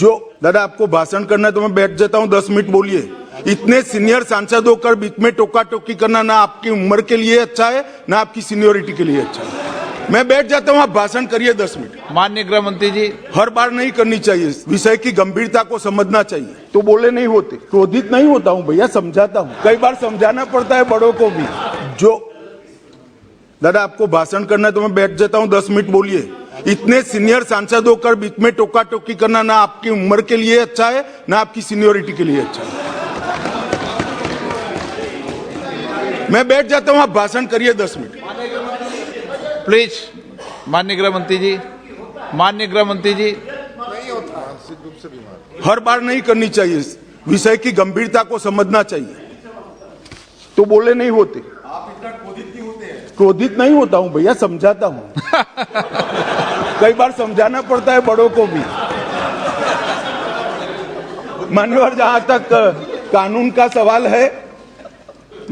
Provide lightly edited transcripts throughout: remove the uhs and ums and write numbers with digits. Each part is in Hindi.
जो दादा आपको भाषण करना है तो मैं बैठ जाता हूँ, 10 मिनट बोलिए। इतने सीनियर सांसद होकर बीच में टोका टोकी करना ना आपकी उम्र के लिए अच्छा है ना आपकी सीनियोरिटी के लिए अच्छा है। मैं बैठ जाता हूँ, आप भाषण करिए 10 मिनट। माननीय गृह मंत्री जी, हर बार नहीं करनी चाहिए, विषय की गंभीरता को समझना चाहिए। तो बोले नहीं होते, क्रोधित नहीं होता हूँ भैया, समझाता हूँ। कई बार समझाना पड़ता है बड़ों को भी। जो दादा आपको भाषण करना है तो मैं बैठ जाता हूँ, 10 मिनट बोलिए। इतने सीनियर सांसद होकर बीच में टोका टोकी करना ना आपकी उम्र के लिए अच्छा है ना आपकी सीनियोरिटी के लिए अच्छा है। मैं बैठ जाता हूं, आप भाषण करिए 10 मिनट प्लीज। माननीय गृह मंत्री जी, माननीय गृह मंत्री जी, हर बार नहीं करनी चाहिए, विषय की गंभीरता को समझना चाहिए। तो बोले नहीं होते, आप इतना क्रोधित नहीं होते हैं। क्रोधित नहीं होता हूं भैया, समझाता हूं। कई बार समझाना पड़ता है बड़ों को भी। मान्यवर, जहां तक कानून का सवाल है,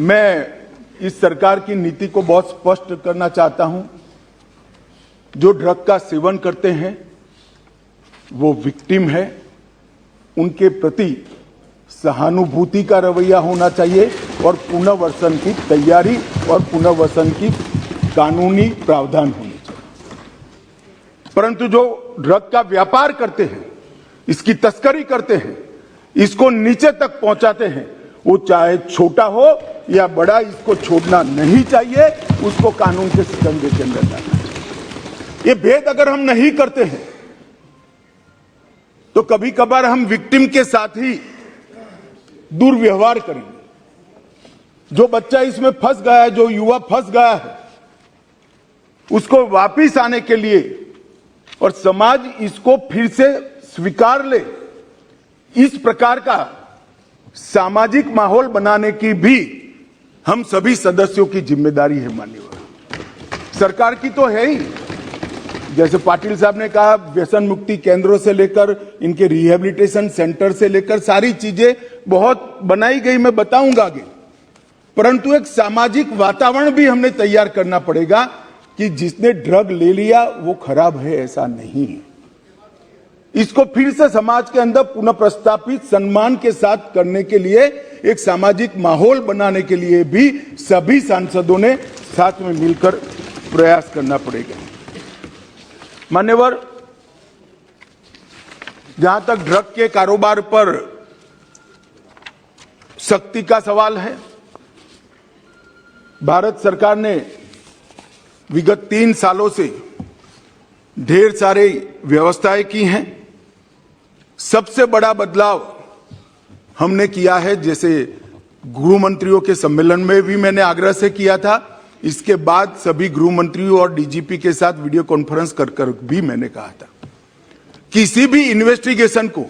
मैं इस सरकार की नीति को बहुत स्पष्ट करना चाहता हूं। जो ड्रग का सेवन करते हैं वो विक्टिम है, उनके प्रति सहानुभूति का रवैया होना चाहिए और पुनर्वसन की तैयारी और पुनर्वसन की कानूनी प्रावधान होने चाहिए। परंतु जो ड्रग का व्यापार करते हैं, इसकी तस्करी करते हैं, इसको नीचे तक पहुंचाते हैं, वो चाहे छोटा हो या बड़ा, इसको छोड़ना नहीं चाहिए। उसको कानून के शिकंजे के अंदर लाना चाहिए। ये भेद अगर हम नहीं करते हैं तो कभी कभार हम विक्टिम के साथ ही दुर्व्यवहार करेंगे। जो बच्चा इसमें फंस गया है, जो युवा फंस गया है, उसको वापिस आने के लिए और समाज इसको फिर से स्वीकार ले, इस प्रकार का सामाजिक माहौल बनाने की भी हम सभी सदस्यों की जिम्मेदारी है। माननीय सरकार की तो है ही। जैसे पाटिल साहब ने कहा, व्यसन मुक्ति केंद्रों से लेकर इनके रिहेबिलिटेशन सेंटर से लेकर सारी चीजें बहुत बनाई गई, मैं बताऊंगा आगे। परंतु एक सामाजिक वातावरण भी हमने तैयार करना पड़ेगा कि जिसने ड्रग ले लिया वो खराब है, ऐसा नहीं है। इसको फिर से समाज के अंदर पुनः प्रस्तापित सम्मान के साथ करने के लिए, एक सामाजिक माहौल बनाने के लिए भी सभी सांसदों ने साथ में मिलकर प्रयास करना पड़ेगा। मान्यवर, जहां तक ड्रग के कारोबार पर सख्ती का सवाल है, भारत सरकार ने विगत 3 सालों से ढेर सारे व्यवस्थाएं की हैं। सबसे बड़ा बदलाव हमने किया है, जैसे गृह मंत्रियों के सम्मेलन में भी मैंने आग्रह से किया था, इसके बाद सभी गृह मंत्रियों और डीजीपी के साथ वीडियो कॉन्फ्रेंस कर भी मैंने कहा था, किसी भी इन्वेस्टिगेशन को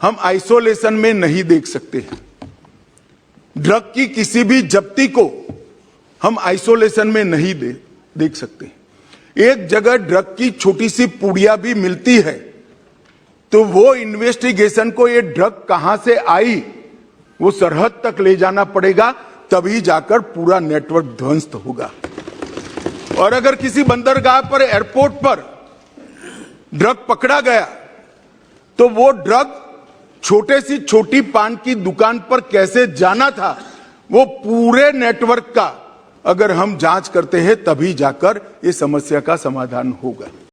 हम आइसोलेशन में नहीं देख सकते हैं। ड्रग की किसी भी जब्ती को हम आइसोलेशन में नहीं देख सकते। एक जगह ड्रग की छोटी सी पुड़िया भी मिलती है तो वो इन्वेस्टिगेशन को, ये ड्रग कहां से आई, वो सरहद तक ले जाना पड़ेगा, तभी जाकर पूरा नेटवर्क ध्वस्त होगा। और अगर किसी बंदरगाह पर, एयरपोर्ट पर ड्रग पकड़ा गया तो वो ड्रग छोटे सी छोटी पान की दुकान पर कैसे जाना था, वो पूरे नेटवर्क का अगर हम जांच करते हैं तभी जाकर ये समस्या का समाधान होगा।